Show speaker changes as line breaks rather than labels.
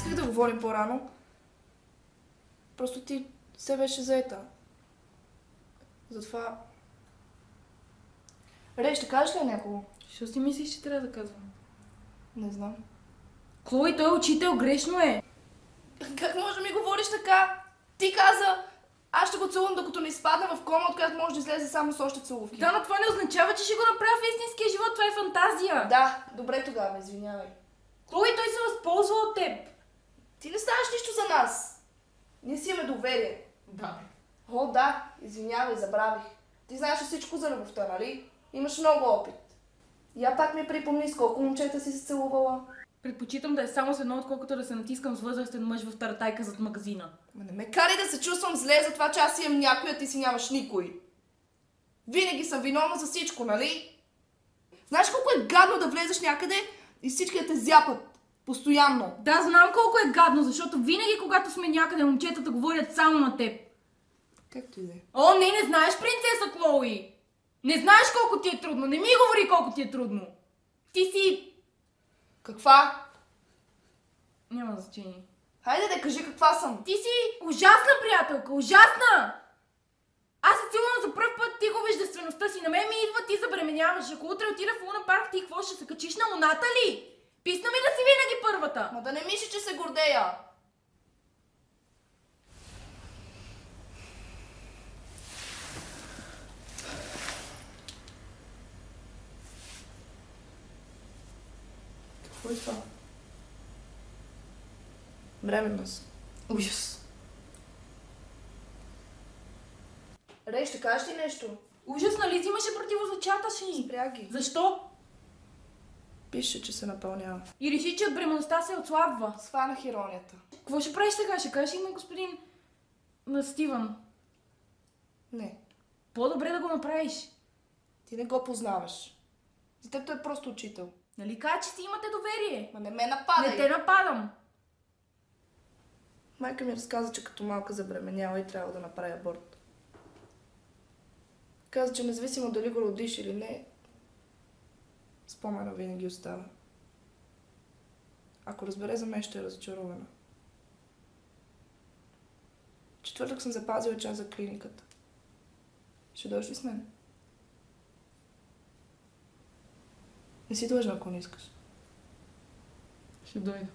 Исках да говорим по-рано. Просто ти се беше заета. Затова... Рей, ще кажеш ли някого?
Що си мислиш, че трябва да казвам?
Не знам.
Клои, той е учител, грешно е.
Как може да ми говориш така? Ти каза, аз ще го целувам докато не изпадне в кома, от която може да излезе само с още целувки.
Да, но това не означава, че ще го направя в истинския живот, това е фантазия.
Да, добре тогава, извинявай.
Клои, той се възползва от теб.
Ти не ставаш нищо за нас. Ние си имаме доверие.
Да.
О, да, извинявай, забравих. Ти знаеш всичко за любовта, нали? Имаш много опит. Я пак ми припомни с колко момчета си се целувала.
Предпочитам да е само с едно, отколкото да се натискам с възрастен мъж в таратайка зад магазина.
Ма не ме карай да се чувствам зле за това, че аз имам някой, а ти си нямаш никой. Винаги съм виновна за всичко, нали? Знаеш колко е гадно да влезеш някъде и всички да те зяпат. Постоянно.
Да, знам колко е гадно, защото винаги, когато сме някъде, момчетата говорят само на теб.
Както и да е.
О, не знаеш, принцеса Клои! Не знаеш колко ти е трудно, не ми говори колко ти е трудно. Ти си...
Каква?
Няма значение.
Хайде да кажи каква съм.
Ти си ужасна приятелка, ужасна! Аз се силвам за пръв път, ти губиш девствеността си, на мен ми идва, ти забременяваш. Ако утре отида в Луна парк, ти какво ще се качиш на луната ли? Писна ми да си винаги първата.
Ма да не мислиш, че се гордея. Какво е това? Бременна съм.
Ужас.
Рей, ще кажеш ли нещо?
Ужас, нали взимаше противозачатъчни?
Спря ги.
Защо?
Пише, че се напълнява.
И реши, че от бременността се отслабва.
Сванах иронията.
Какво ще правиш сега? Ще кажеш ли на господин... на Стивън?
Не,
По-добре да го направиш.
ти не го познаваш. За теб той е просто учител.
Нали кажа, че си имате доверие?
Ма не ме нападай.
Не те нападам.
Майка ми разказа, че като малка забременяла и трябва да направи аборт. Каза, че независимо дали го родиш или не, спомена винаги остава. Ако разбере за мен, ще е разочарована. Четвъртък съм запазила час за клиниката. Ще дойдеш ли с мен? Не си длъжна, ако не искаш.
Ще дойда.